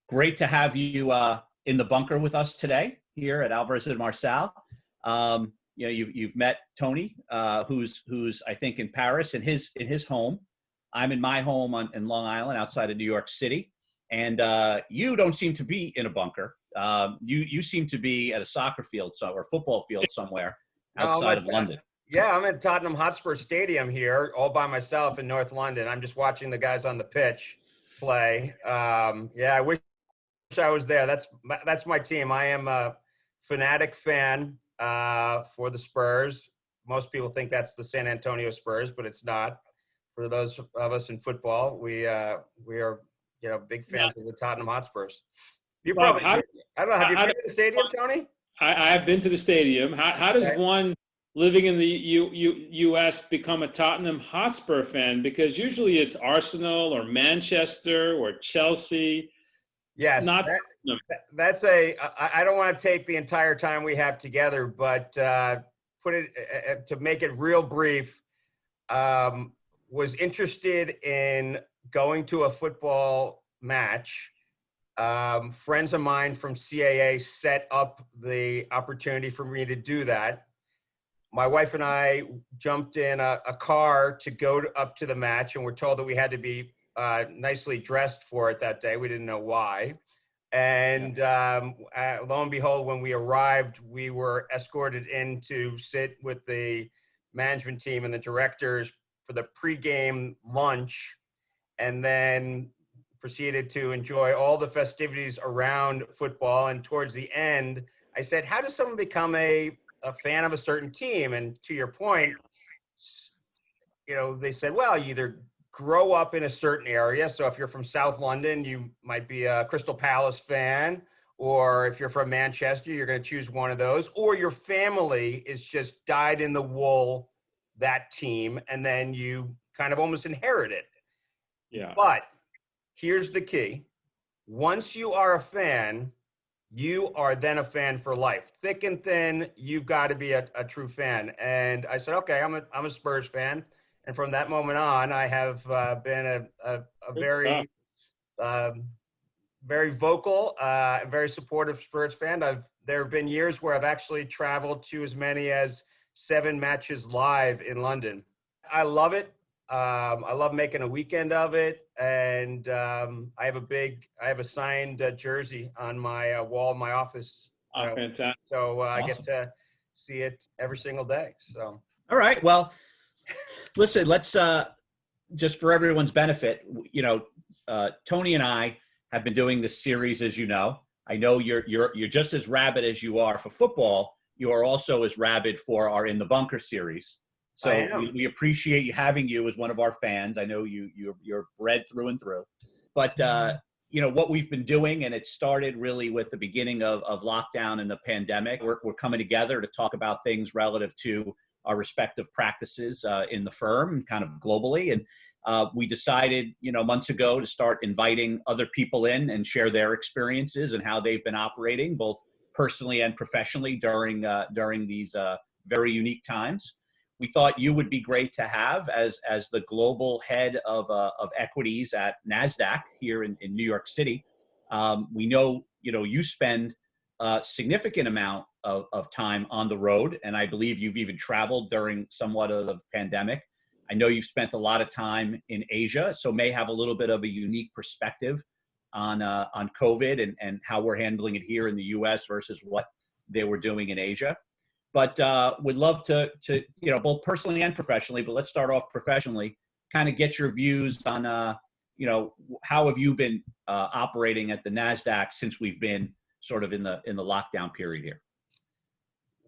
Great to have you in the bunker with us today here at Alvarez and Marsal. You've met Tony, who's I think in Paris in his home. I'm in my home in Long Island, outside of New York City, and you don't seem to be in a bunker. You seem to be at a soccer field or football field somewhere outside of London. Yeah, I'm at Tottenham Hotspur Stadium here, all by myself in North London. I'm just watching the guys on the pitch play. I wish I was there. That's my team. I am a fanatic fan for the Spurs. Most people think that's the San Antonio Spurs, but it's not. For those of us in football, we are big fans of the Tottenham Hotspurs. I don't know. Have you been to the stadium, Tony? I have been to the stadium. How does one living in the U.S. become a Tottenham Hotspur fan? Because usually it's Arsenal or Manchester or Chelsea. Yes, that's I don't want to take the entire time we have together, but put it to make it real brief. Was interested in going to a football match. Friends of mine from CAA set up the opportunity for me to do that. My wife and I jumped in a car to go up to the match, and we're told that we had to be nicely dressed for it that day. We didn't know why. And lo and behold, when we arrived, we were escorted in to sit with the management team and the directors for the pregame lunch, and then proceeded to enjoy all the festivities around football. And towards the end, I said, how does someone become a fan of a certain team? And to your point, they said, well, you either grow up in a certain area. So if you're from South London, you might be a Crystal Palace fan. Or if you're from Manchester, you're going to choose one of those. Or your family is just dyed in the wool that team, and then you kind of almost inherit it. Yeah. But here's the key. Once you are a fan, you are then a fan for life. Thick and thin, you've got to be a true fan. And I said, okay, I'm a Spurs fan. And from that moment on, I have been a very, very vocal, very supportive Spurs fan. There have been years where I've actually traveled to as many as 7 matches live in London. I love it. I love making a weekend of it, and I have a signed jersey on my wall in my office. Oh, fantastic! So I get to see it every single day. So all right, well, listen, let's just for everyone's benefit, Tony and I have been doing this series, as you know. I know you're just as rabid as you are for football. You are also as rabid for our In the Bunker series. So we appreciate having you as one of our fans. I know you're bred through and through. But, what we've been doing, and it started really with the beginning of lockdown and the pandemic, we're coming together to talk about things relative to our respective practices in the firm, kind of globally. And we decided, months ago to start inviting other people in and share their experiences and how they've been operating, both personally and professionally during these very unique times. We thought you would be great to have as the global head of equities at Nasdaq here in New York City. We know you spend a significant amount of time on the road, and I believe you've even traveled during somewhat of the pandemic. I know you've spent a lot of time in Asia, so may have a little bit of a unique perspective on COVID and how we're handling it here in the U.S. versus what they were doing in Asia. But would love to both personally and professionally, but let's start off professionally, kind of get your views on, how have you been operating at the NASDAQ since we've been sort of in the lockdown period here?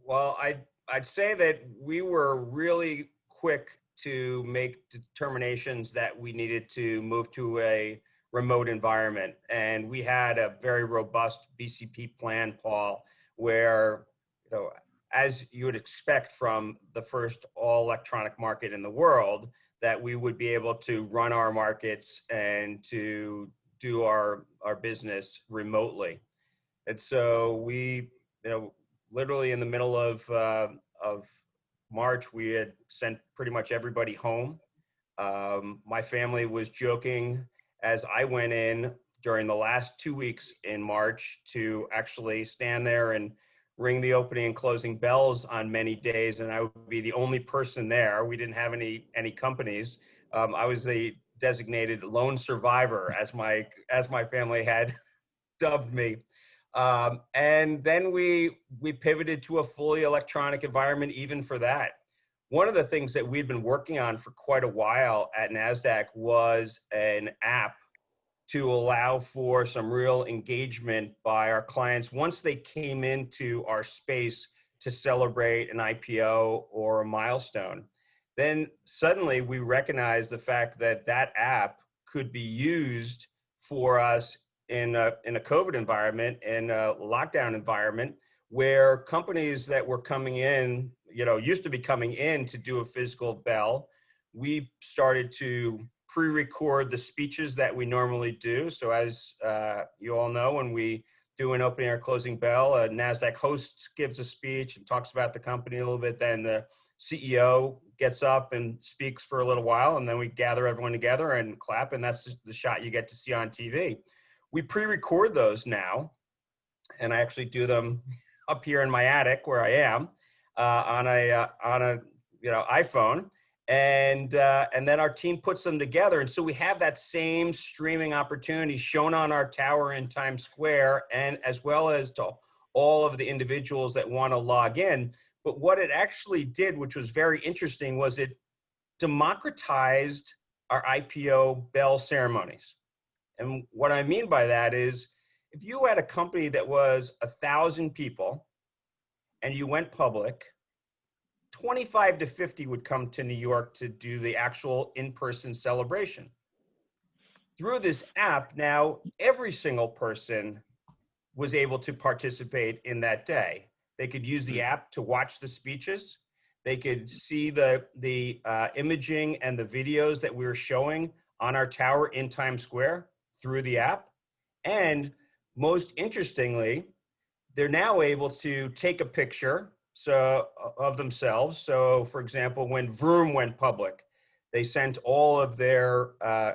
Well, I'd say that we were really quick to make determinations that we needed to move to a remote environment. And we had a very robust BCP plan, Paul, where, as you would expect from the first all electronic market in the world, that we would be able to run our markets and to do our business remotely. And so we, literally in the middle of March, we had sent pretty much everybody home. My family was joking as I went in during the last 2 weeks in March to actually stand there and ring the opening and closing bells on many days, and I would be the only person there. We didn't have any companies. I was the designated lone survivor, as my family had dubbed me. And then we pivoted to a fully electronic environment even for that. One of the things that we'd been working on for quite a while at Nasdaq was an app to allow for some real engagement by our clients once they came into our space to celebrate an IPO or a milestone. Then suddenly we recognized the fact that that app could be used for us in a COVID environment, in a lockdown environment, where companies that were coming in, used to be coming in to do a physical bell, we started to pre-record the speeches that we normally do. So as you all know, when we do an opening or closing bell, a Nasdaq host gives a speech and talks about the company a little bit. Then the CEO gets up and speaks for a little while, and then we gather everyone together and clap, and that's the shot you get to see on TV. We pre-record those now, and I actually do them up here in my attic where I am on a iPhone. And then our team puts them together. And so we have that same streaming opportunity shown on our tower in Times Square, and as well as to all of the individuals that want to log in. But what it actually did, which was very interesting, was it democratized our IPO bell ceremonies. And what I mean by that is, if you had a company that was 1,000 people and you went public, 25 to 50 would come to New York to do the actual in-person celebration. Through this app, now every single person was able to participate in that day. They could use the app to watch the speeches. They could see the imaging and the videos that we were showing on our tower in Times Square through the app. And most interestingly, they're now able to take a picture of themselves. So for example, when Vroom went public, they sent all of their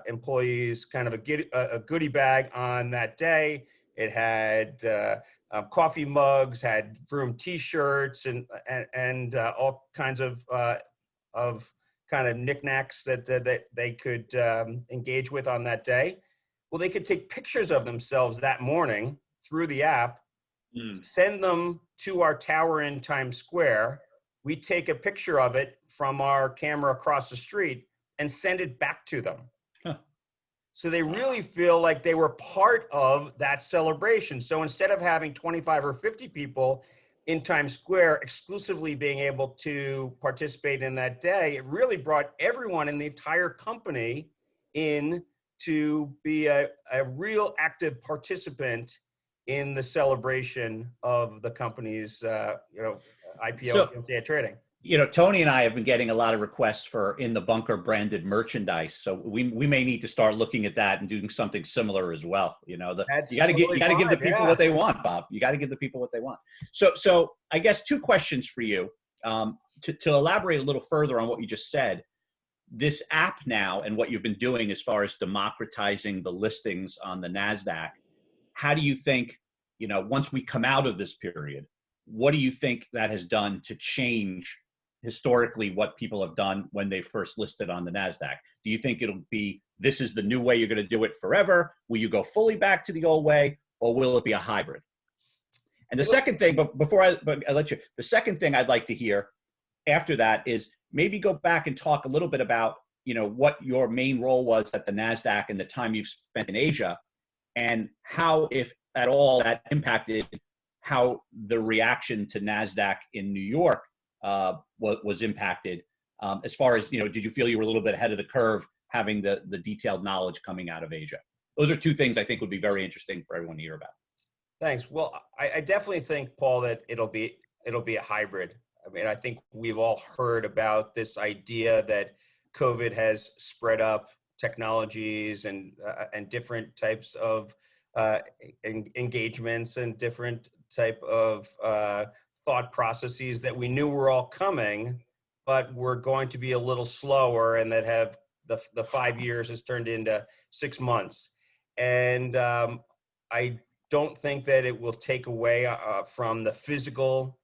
employees kind of a goodie bag on that day. It had coffee mugs, had Vroom t-shirts, and all kinds of kind of knickknacks that they could engage with on that day. Well, they could take pictures of themselves that morning through the app, send them to our tower in Times Square. We take a picture of it from our camera across the street and send it back to them. Huh. So they really feel like they were part of that celebration. So instead of having 25 or 50 people in Times Square exclusively being able to participate in that day, it really brought everyone in the entire company in to be a real active participant in the celebration of the company's, IPO trading. Tony and I have been getting a lot of requests for in the bunker branded merchandise. So we may need to start looking at that and doing something similar as well. You got to give the people what they want, Bob. You got to give the people what they want. So I guess two questions for you to elaborate a little further on what you just said. This app now and what you've been doing as far as democratizing the listings on the NASDAQ, how do you think, once we come out of this period, what do you think that has done to change historically what people have done when they first listed on the NASDAQ? Do you think it'll be, this is the new way you're going to do it forever? Will you go fully back to the old way, or will it be a hybrid? And the second thing, but before I let you, the second thing I'd like to hear after that is maybe go back and talk a little bit about, what your main role was at the NASDAQ and the time you've spent in Asia, and how, if at all, that impacted how the reaction to NASDAQ in New York was impacted. As far as, did you feel you were a little bit ahead of the curve having the detailed knowledge coming out of Asia? Those are two things I think would be very interesting for everyone to hear about. Thanks. Well, I definitely think, Paul, that it'll be a hybrid. I mean, I think we've all heard about this idea that COVID has spread up technologies and different types of engagements and different type of thought processes that we knew were all coming, but were going to be a little slower, and that have the 5 years has turned into 6 months. And I don't think that it will take away from the physical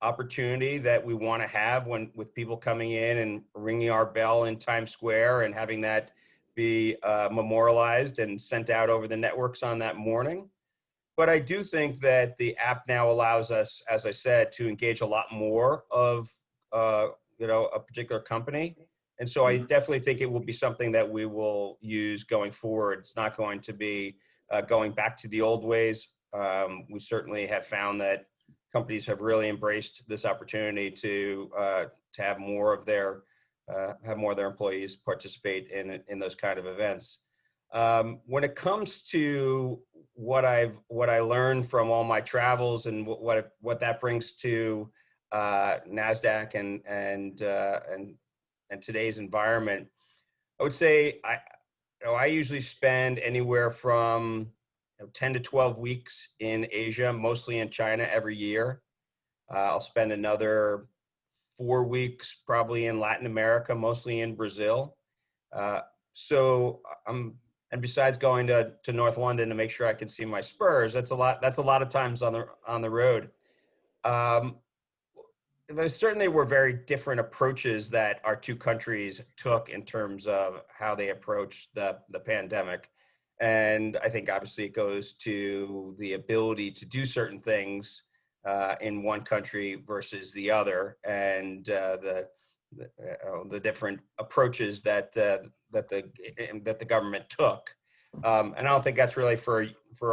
opportunity that we want to have when with people coming in and ringing our bell in Times Square and having that be memorialized and sent out over the networks on that morning. But I do think that the app now allows us, as I said, to engage a lot more of a particular company. And so I definitely think it will be something that we will use going forward. It's not going to be going back to the old ways. We certainly have found that companies have really embraced this opportunity to have more of their employees participate in those kind of events. When it comes to what I learned from all my travels and what that brings to Nasdaq and today's environment, I would say I usually spend anywhere from 10 to 12 weeks in Asia, mostly in China every year. I'll spend another 4 weeks probably in Latin America, mostly in Brazil. And besides going to North London to make sure I can see my Spurs, that's a lot of times on the road. There certainly were very different approaches that our two countries took in terms of how they approached the pandemic. And I think obviously it goes to the ability to do certain things in one country versus the other, and the different approaches that the government took. And I don't think that's really for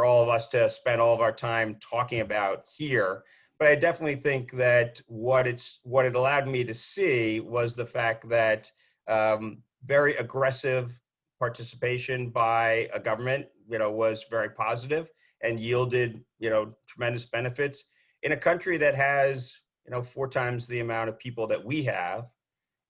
all of us to spend all of our time talking about here. But I definitely think that what it allowed me to see was the fact that very aggressive participation by a government, was very positive and yielded, tremendous benefits in a country that has, 4 times the amount of people that we have.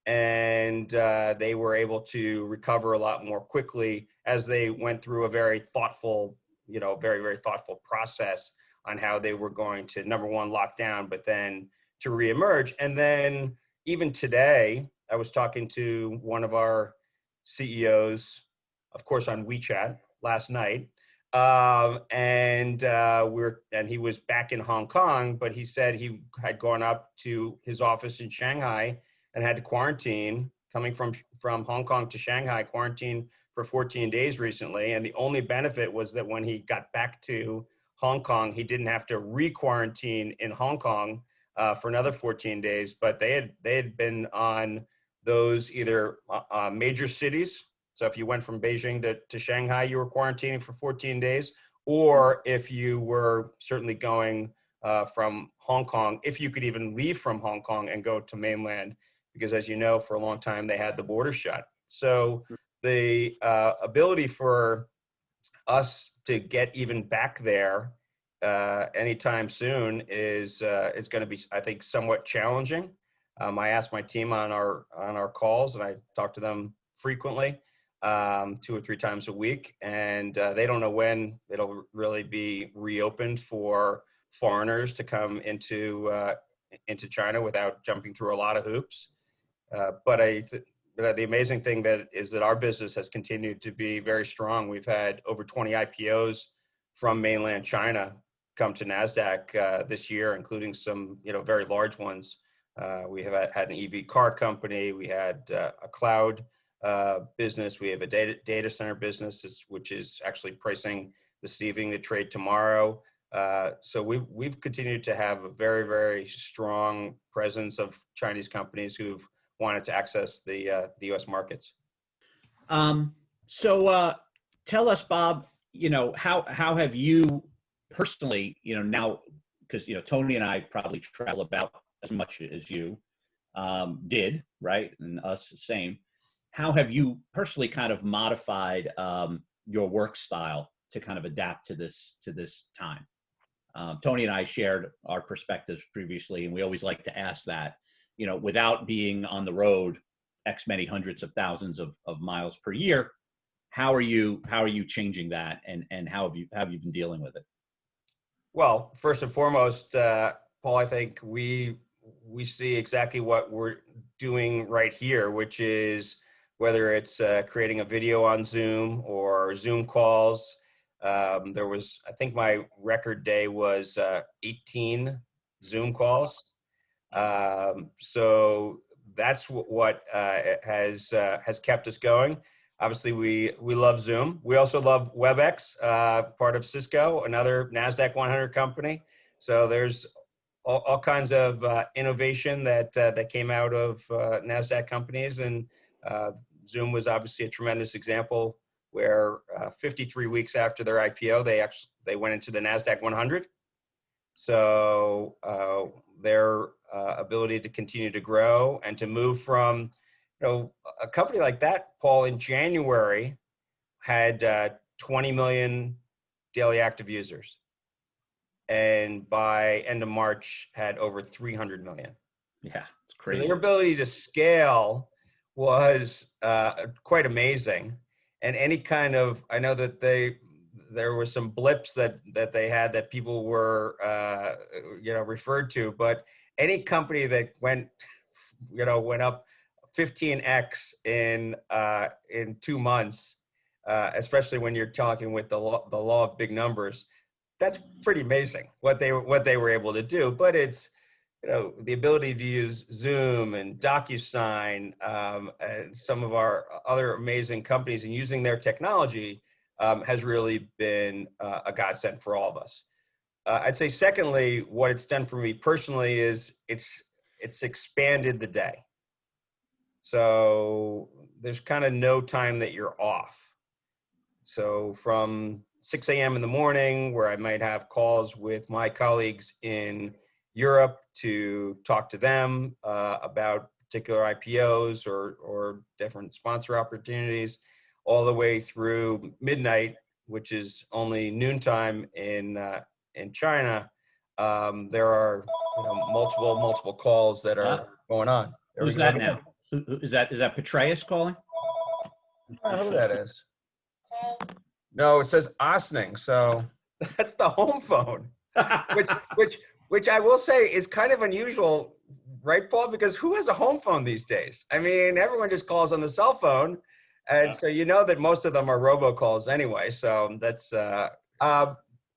And they were able to recover a lot more quickly as they went through a very thoughtful, very, very thoughtful process on how they were going to, number one, lock down, but then to reemerge. And then even today, I was talking to one of our CEOs, of course, on WeChat last night. And he was back in Hong Kong, but he said he had gone up to his office in Shanghai and had to quarantine, coming from Hong Kong to Shanghai, quarantine for 14 days recently. And the only benefit was that when he got back to Hong Kong, he didn't have to re-quarantine in Hong Kong for another 14 days. But they had been on those either major cities. So if you went from Beijing to Shanghai, you were quarantining for 14 days. Or if you were certainly going from Hong Kong, if you could even leave from Hong Kong and go to mainland, because as you know, for a long time, they had the border shut. So the ability for us to get even back there anytime soon is going to be, I think, somewhat challenging. I asked my team on our calls, and I talk to them frequently, 2 or 3 times a week, and they don't know when it'll really be reopened for foreigners to come into China without jumping through a lot of hoops. But the amazing thing that our business has continued to be very strong. We've had over 20 IPOs from mainland China come to Nasdaq this year, including some very large ones. We have had an EV car company. We had a cloud business. We have a data center business, which is actually pricing this evening to trade tomorrow. So we've continued to have a very, very strong presence of Chinese companies who've wanted to access the U.S. markets. So tell us, Bob, how have you personally, now, because, Tony and I probably travel about as much as you did, right? And us the same. How have you personally kind of modified your work style to kind of adapt to this time? Tony and I shared our perspectives previously, and we always like to ask that, without being on the road X many hundreds of thousands of miles per year, how are you changing that, and how have you been dealing with it? Well, first and foremost, Paul, I think we see exactly what we're doing right here, which is whether it's creating a video on Zoom or Zoom calls, There was, I think my record day was 18 Zoom calls. So that's what has kept us going. Obviously, we love Zoom. We also love WebEx, part of Cisco, another Nasdaq 100 company. So there's all kinds of innovation that came out of Nasdaq companies, and Zoom was obviously a tremendous example where 53 weeks after their IPO, they went into the Nasdaq 100. So their ability to continue to grow and to move from, a company like that, Paul, in January had 20 million daily active users, and by end of March had over 300 million. Yeah, it's crazy. So their ability to scale was quite amazing. And any kind of, I know that there were some blips that they had that people were, referred to, but any company that went up 15x in 2 months, especially when you're talking with the law of big numbers, that's pretty amazing what they were able to do. But it's, the ability to use Zoom and DocuSign and some of our other amazing companies, and using their technology has really been a godsend for all of us. I'd say secondly, what it's done for me personally is it's expanded the day. So there's kind of no time that you're off. So from 6 a.m. in the morning, where I might have calls with my colleagues in Europe to talk to them about particular IPOs or different sponsor opportunities, all the way through midnight, which is only noontime in China. There are multiple calls that are going on. Who's that now? Is that Petraeus calling? I don't know who that is. No, it says Osning, so that's the home phone, which I will say is kind of unusual, right, Paul? Because who has a home phone these days? I mean, everyone just calls on the cell phone, and so that most of them are robocalls anyway. So that's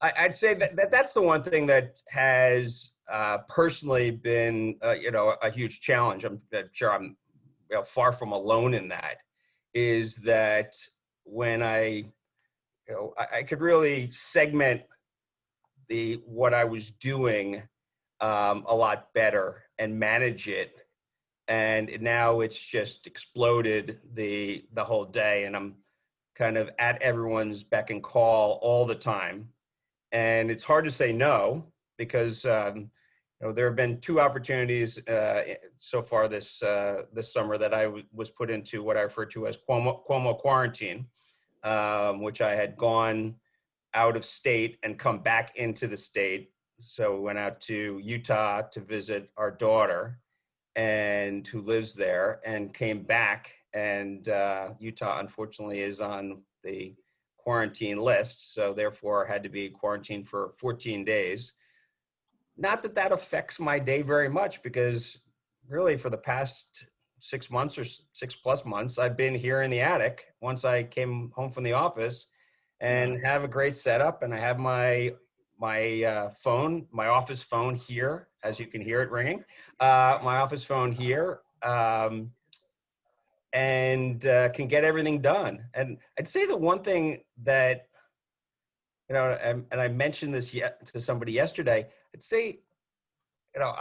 I'd say that's the one thing that has personally been a huge challenge. I'm sure I'm far from alone in that. Is that when I could really segment what I was doing a lot better and manage it, and now it's just exploded the whole day, and I'm kind of at everyone's beck and call all the time, and it's hard to say no because there have been 2 opportunities so far this summer that I was put into what I refer to as Cuomo quarantine, which I had gone out of state and come back into the state. So we went out to Utah to visit our daughter, and who lives there, and came back. And Utah, unfortunately, is on the quarantine list. So therefore, I had to be quarantined for 14 days. Not that affects my day very much, because really for the past 6 months or 6+ months, I've been here in the attic once I came home from the office, and have a great setup. And I have my phone, my office phone here, as you can hear it ringing, my office phone here, and can get everything done. And I'd say the one thing that, and I mentioned this to somebody yesterday, I'd say,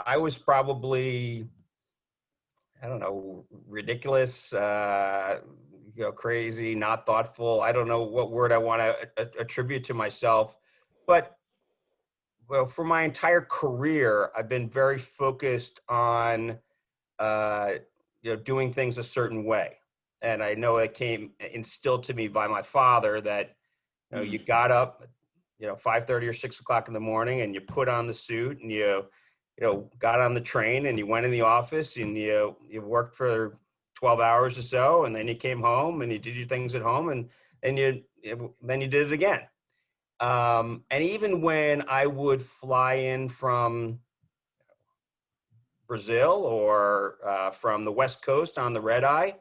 I was probably, I don't know, ridiculous, crazy, not thoughtful. I don't know what word I want to attribute to myself, but for my entire career, I've been very focused on, doing things a certain way. And I know it came instilled to me by my father that, you got up, 5:30 or 6 o'clock in the morning, and you put on the suit, and you got on the train, and you went in the office, and you worked for 12 hours or so, and then you came home and you did your things at home, and then you did it again. And even when I would fly in from Brazil or from the West Coast on the red eye,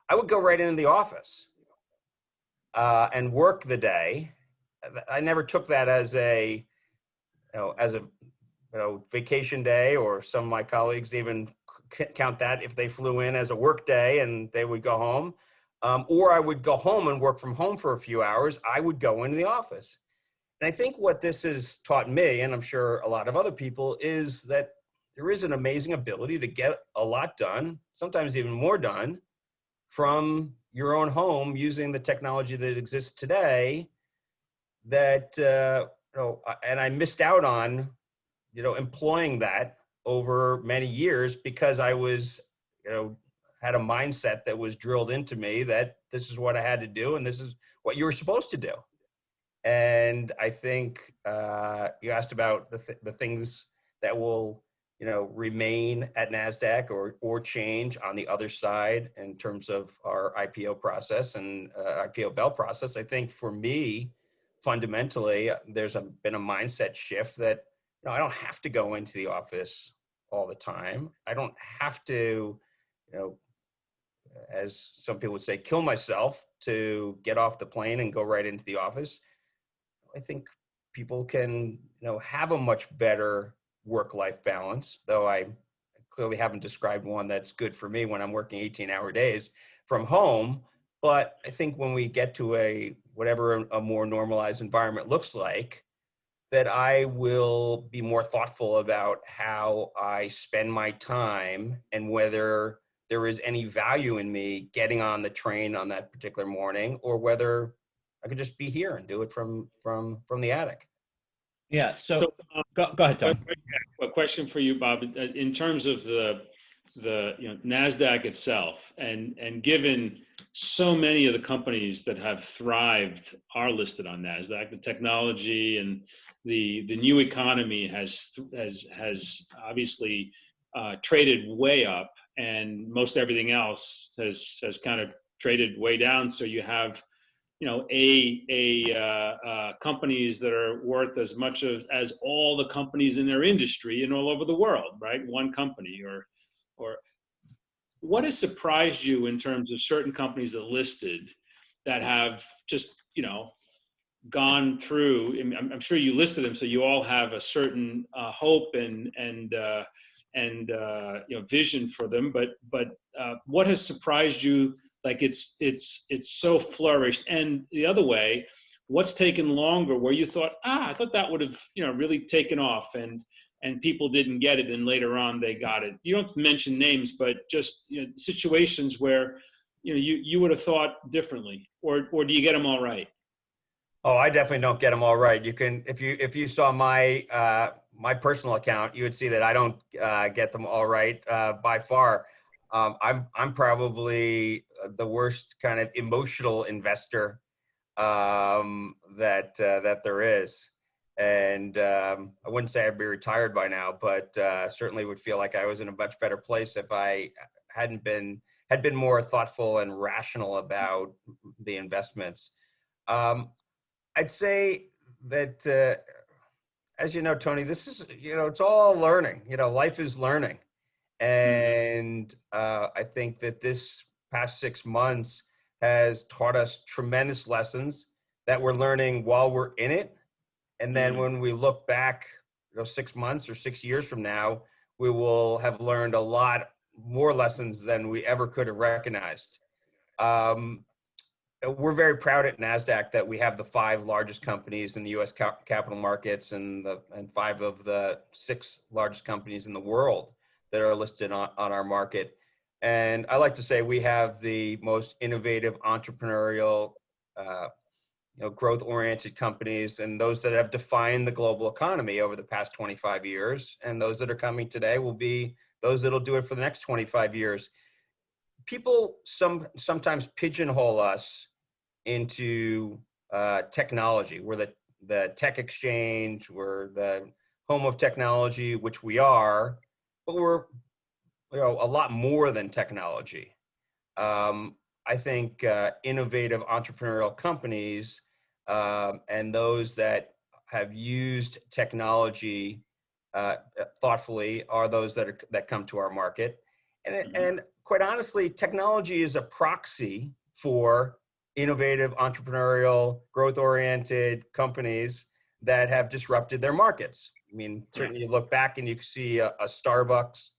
I would go right into the office and work the day. I never took that as a, vacation day, or some of my colleagues even count that if they flew in as a work day and they would go home. Or I would go home and work from home for a few hours. I would go into the office. And I think what this has taught me, and I'm sure a lot of other people, is that there is an amazing ability to get a lot done, sometimes even more done, from your own home using the technology that exists today that, and I missed out on, employing that over many years because I was, had a mindset that was drilled into me that this is what I had to do and this is what you were supposed to do. And I think you asked about the things that will, remain at Nasdaq or change on the other side in terms of our IPO process and IPO bell process. I think for me, fundamentally, there's been a mindset shift that I don't have to go into the office all the time. I don't have to, as some people would say, kill myself to get off the plane and go right into the office. I think people can, have a much better work-life balance, though I clearly haven't described one that's good for me when I'm working 18-hour days from home. But I think when we get to whatever a more normalized environment looks like, that I will be more thoughtful about how I spend my time and whether there is any value in me getting on the train on that particular morning, or whether I could just be here and do it from the attic. Yeah. So go ahead, Tom. A question for you, Bob. In terms of the Nasdaq itself, and given so many of the companies that have thrived are listed on Nasdaq, the technology and the new economy has obviously traded way up, and most everything else has kind of traded way down. So you have companies that are worth as much as all the companies in their industry and all over the world, right? One company, or what has surprised you in terms of certain companies that listed that have just, gone through? I'm sure you listed them, so you all have a certain hope and vision for them. But what has surprised you? Like it's so flourished. And the other way, what's taken longer where you thought, I thought that would have, really taken off and people didn't get it and later on they got it. You don't have to mention names, but just situations where, you would have thought differently, or do you get them all right? Oh, I definitely don't get them all right. You can, if you saw my my personal account, you would see that I don't get them all right by far. I'm probably the worst kind of emotional investor that there is, and I wouldn't say I'd be retired by now, but certainly would feel like I was in a much better place if I had been more thoughtful and rational about the investments. I'd say that, as you know, Tony, this is, it's all learning. Life is learning. And I think that this past 6 months has taught us tremendous lessons that we're learning while we're in it. And then when we look back, 6 months or 6 years from now, we will have learned a lot more lessons than we ever could have recognized. We're very proud at Nasdaq that we have the 5 largest companies in the U.S. capital markets and 5 of the 6 largest companies in the world that are listed on our market. And I like to say we have the most innovative, entrepreneurial, growth-oriented companies, and those that have defined the global economy over the past 25 years. And those that are coming today will be those that'll do it for the next 25 years. People sometimes pigeonhole us into technology. We're the tech exchange, we're the home of technology, which we are, but we're a lot more than technology. I think innovative entrepreneurial companies and those that have used technology thoughtfully are those that come to our market. And quite honestly, technology is a proxy for innovative, entrepreneurial, growth-oriented companies that have disrupted their markets. I mean, certainly you look back and you can see a Starbucks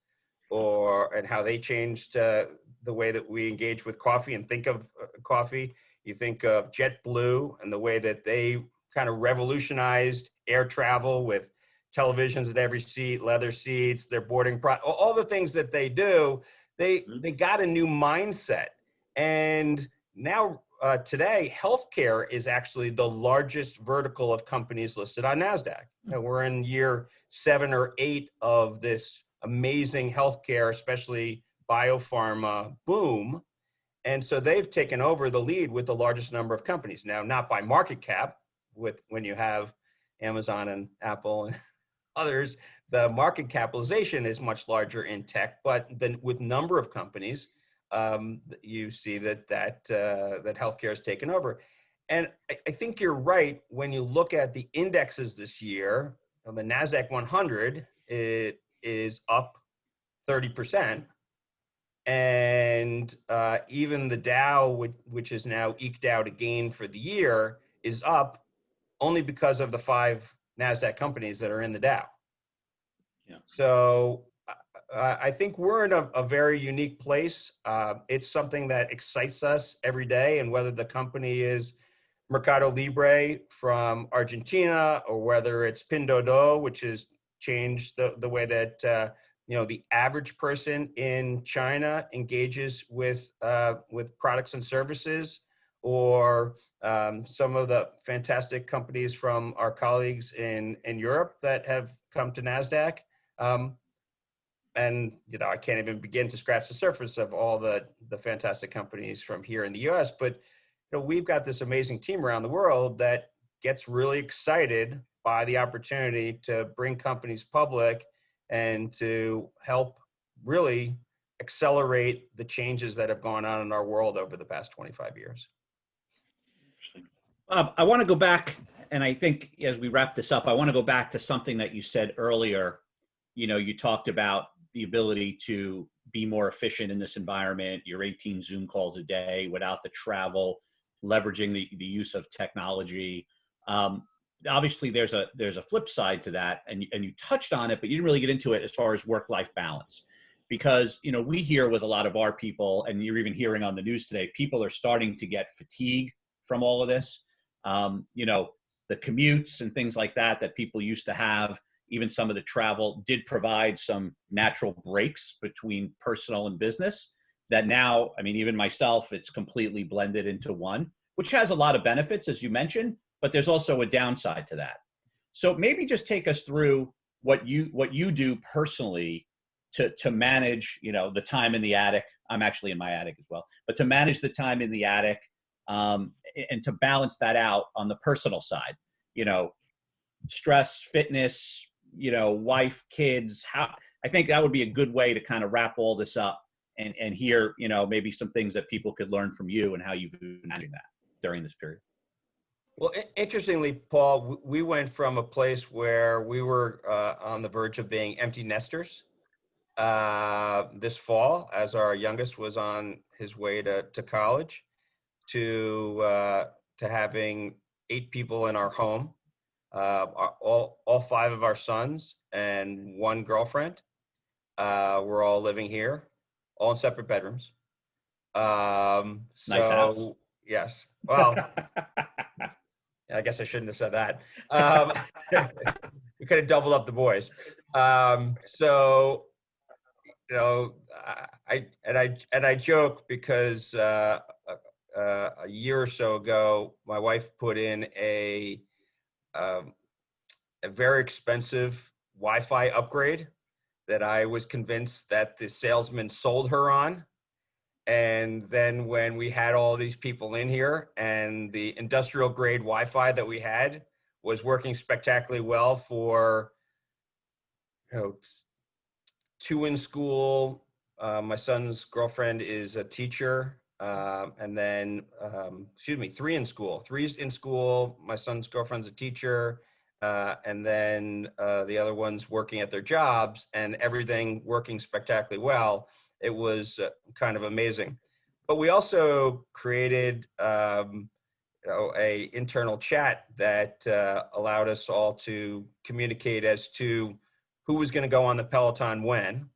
and how they changed the way that we engage with coffee and think of coffee. You think of JetBlue and the way that they kind of revolutionized air travel with televisions at every seat, leather seats, their boarding, all the things that they do. They got a new mindset. And now today, healthcare is actually the largest vertical of companies listed on Nasdaq. We're in year 7 or 8 of this amazing healthcare, especially biopharma boom. And so they've taken over the lead with the largest number of companies. Now, not by market cap, when you have Amazon and Apple and others, the market capitalization is much larger in tech, but then with number of companies, you see that healthcare has taken over. And I think you're right. When you look at the indexes this year, the Nasdaq 100 is up 30%. And even the Dow, which is now eked out a gain for the year, is up only because of the 5 Nasdaq companies that are in the Dow. Yeah. So I think we're in a very unique place. It's something that excites us every day, and whether the company is Mercado Libre from Argentina, or whether it's Pinduoduo, which has changed the way that the average person in China engages with products and services, or some of the fantastic companies from our colleagues in Europe that have come to NASDAQ. And I can't even begin to scratch the surface of all the fantastic companies from here in the US, but we've got this amazing team around the world that gets really excited by the opportunity to bring companies public and to help really accelerate the changes that have gone on in our world over the past 25 years. I want to go back, and I think as we wrap this up, I want to go back to something that you said earlier. You talked about the ability to be more efficient in this environment, your 18 Zoom calls a day without the travel, leveraging the use of technology. Obviously, there's a flip side to that, and you touched on it, but you didn't really get into it as far as work-life balance. Because, we hear with a lot of our people, and you're even hearing on the news today, people are starting to get fatigue from all of this. The commutes and things like that people used to have, even some of the travel did provide some natural breaks between personal and business that now, even myself, it's completely blended into one, which has a lot of benefits, as you mentioned, but there's also a downside to that. So maybe just take us through what you do personally to manage, the time in the attic. I'm actually in my attic as well, but to manage the time in the attic, and to balance that out on the personal side, stress, fitness, wife, kids. I think that would be a good way to kind of wrap all this up and hear, maybe some things that people could learn from you and how you've been managing that during this period. Well, interestingly, Paul, we went from a place where we were on the verge of being empty nesters this fall, as our youngest was on his way to college, to having 8 people in our home, all 5 of our sons and 1 girlfriend. We're all living here, all in separate bedrooms. Nice house. Yes. Well, I guess I shouldn't have said that. We could have doubled up the boys. I joke because a year or so ago, my wife put in a very expensive Wi-Fi upgrade that I was convinced that the salesman sold her on. And then when we had all these people in here and the industrial grade Wi-Fi that we had was working spectacularly well for 2 in school. My son's girlfriend is a teacher. And then, 3 in school. 3 in school. My son's girlfriend's a teacher. And then the other ones working at their jobs, and everything working spectacularly well. It was kind of amazing. but we also created a internal chat that allowed us all to communicate as to who was going to go on the Peloton when,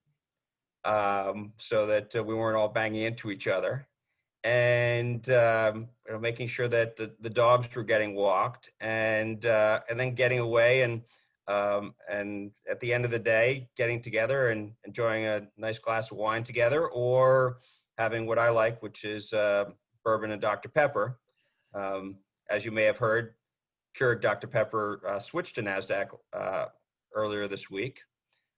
so that we weren't all banging into each other, and making sure that the dogs were getting walked, and then getting away, and at the end of the day, getting together and enjoying a nice glass of wine together, or having what I like, which is bourbon and Dr. Pepper. As you may have heard, Keurig Dr. Pepper switched to Nasdaq earlier this week,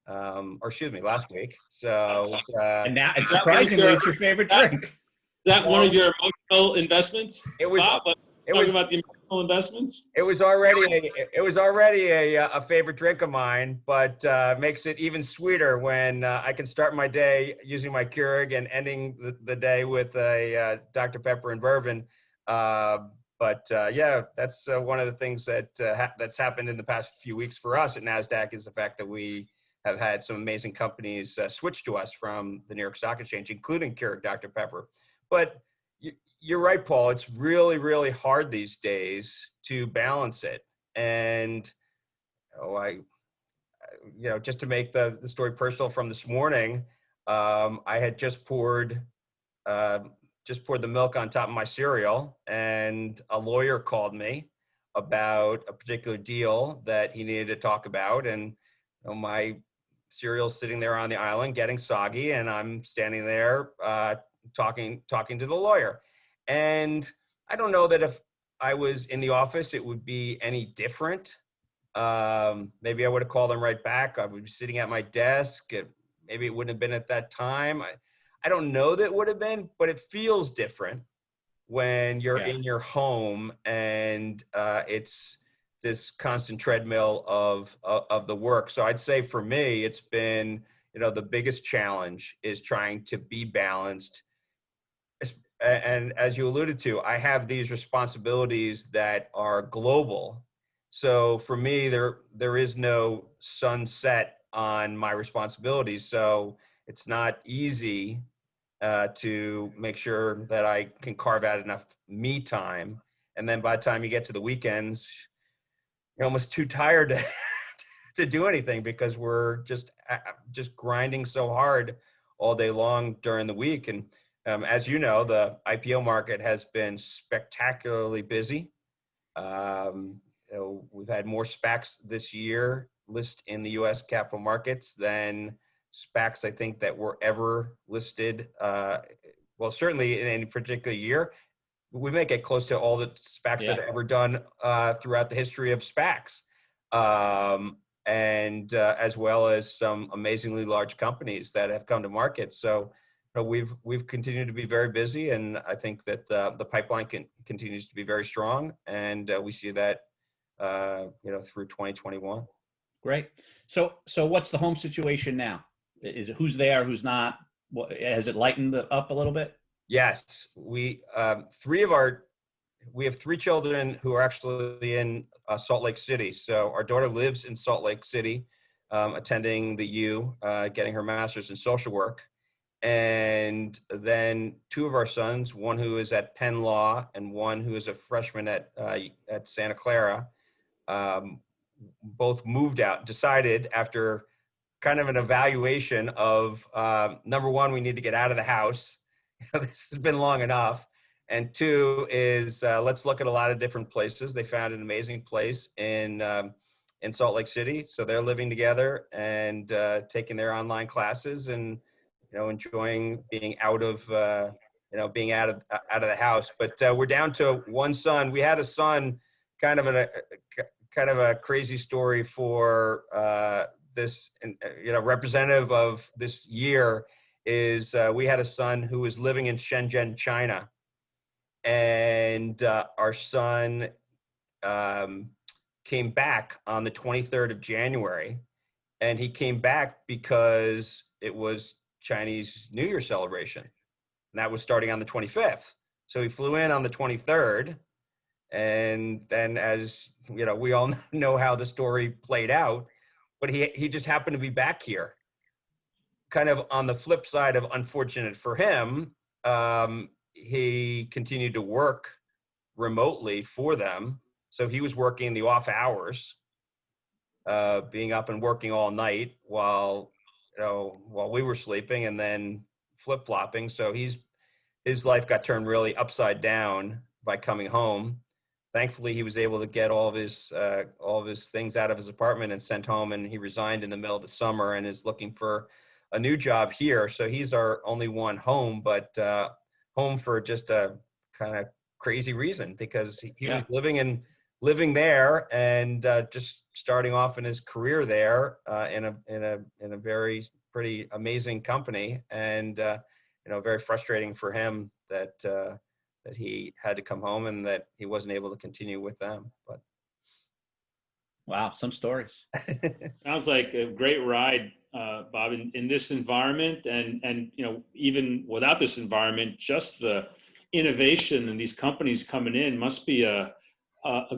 or excuse me, last week. So, and now, and surprisingly, it's your favorite drink. Is that one of your emotional investments? It was. Bob? Talking about the emotional investments. It was already a favorite drink of mine, but makes it even sweeter when I can start my day using my Keurig and ending the day with a Dr. Pepper and bourbon. Yeah, that's one of the things that that's happened in the past few weeks for us at Nasdaq, is the fact that we have had some amazing companies switch to us from the New York Stock Exchange, including Keurig Dr. Pepper. But you're right, Paul. It's really, really hard these days to balance it. And just to make the story personal from this morning, I had just poured the milk on top of my cereal, and a lawyer called me about a particular deal that he needed to talk about. And my cereal's sitting there on the island getting soggy, and I'm standing there talking to the lawyer. And I don't know that if I was in the office, it would be any different. Maybe I would have called him right back. I would be sitting at my desk. Maybe it wouldn't have been at that time. I don't know that it would have been, but it feels different when you're in your home, and it's this constant treadmill of the work. So I'd say for me, it's been, the biggest challenge is trying to be balanced. And as you alluded to, I have these responsibilities that are global. So for me, there is no sunset on my responsibilities. So it's not easy to make sure that I can carve out enough me time. And then by the time you get to the weekends, you're almost too tired to do anything, because we're just grinding so hard all day long during the week. And as you know, the IPO market has been spectacularly busy. We've had more SPACs this year list in the U.S. capital markets than SPACs, I think, that were ever listed. Well, certainly in any particular year. We may get close to all the SPACs that are ever done throughout the history of SPACs. And as well as some amazingly large companies that have come to market. So we've continued to be very busy, and I think that the pipeline continues to be very strong, and we see that through 2021. Great. So what's the home situation now? Is it who's there, who's not? Has it lightened up a little bit? Yes, we have 3 children who are actually in Salt Lake City. So our daughter lives in Salt Lake City, attending the U, getting her master's in social work. And then 2 of our sons, one who is at Penn Law and one who is a freshman at Santa Clara, both moved out, decided after kind of an evaluation of, number one, we need to get out of the house. This has been long enough. And 2 is let's look at a lot of different places. They found an amazing place in Salt Lake City. So they're living together and taking their online classes and, enjoying being out of the house. But we're down to 1 son. We had a son, kind of a crazy story for this, representative of this year is we had a son who was living in Shenzhen, China. And our son came back on the 23rd of January. And he came back because it was Chinese New Year celebration. And that was starting on the 25th. So he flew in on the 23rd. And then, as we all know how the story played out, but he just happened to be back here. Kind of on the flip side of unfortunate for him, he continued to work remotely for them. So he was working the off hours, being up and working all night while we were sleeping, and then flip-flopping. So his life got turned really upside down by coming home. Thankfully, he was able to get all of his things out of his apartment and sent home, and he resigned in the middle of the summer and is looking for a new job here. So he's our only one home, but home for just a kind of crazy reason, because he was living there and just starting off in his career there in a very pretty amazing company, and very frustrating for him that he had to come home and that he wasn't able to continue with them. But wow, some stories. Sounds like a great ride, Bob, in this environment, and even without this environment, just the innovation and these companies coming in must be a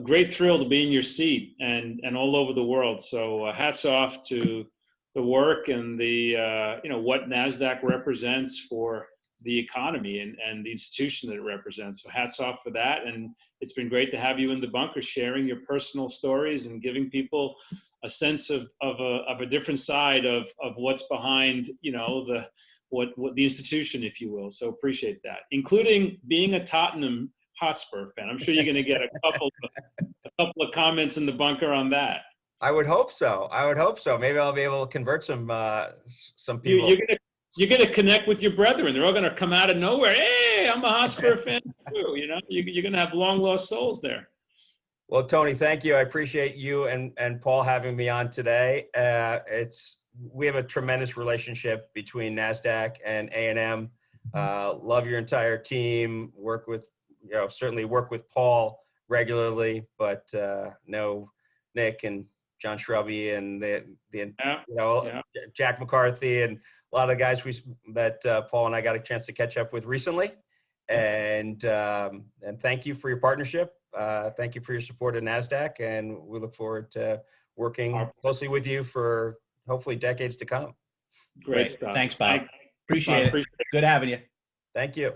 great thrill to be in your seat and all over the world. So hats off to the work and the what Nasdaq represents for the economy and the institution that it represents. So hats off for that. And it's been great to have you in the bunker sharing your personal stories and giving people a sense of a different side of what's behind, what the institution, if you will. So appreciate that, including being a Tottenham Hotspur fan. I'm sure you're going to get a couple of comments in the bunker on that. I would hope so. Maybe I'll be able to convert some people. You're gonna connect with your brethren. They're all gonna come out of nowhere. Hey, I'm a Hotspur fan too. You're gonna have long lost souls there. Well, Tony, thank you. I appreciate you and Paul having me on today. We have a tremendous relationship between Nasdaq and A&M. Love your entire team. Certainly work with Paul regularly, but know Nick and John Shrubby and Jack McCarthy and a lot of the guys that Paul and I got a chance to catch up with recently. And thank you for your partnership. Thank you for your support of NASDAQ, and we look forward to working closely with you for hopefully decades to come. Great stuff. Thanks, Bob. Appreciate it. Good having you. Thank you.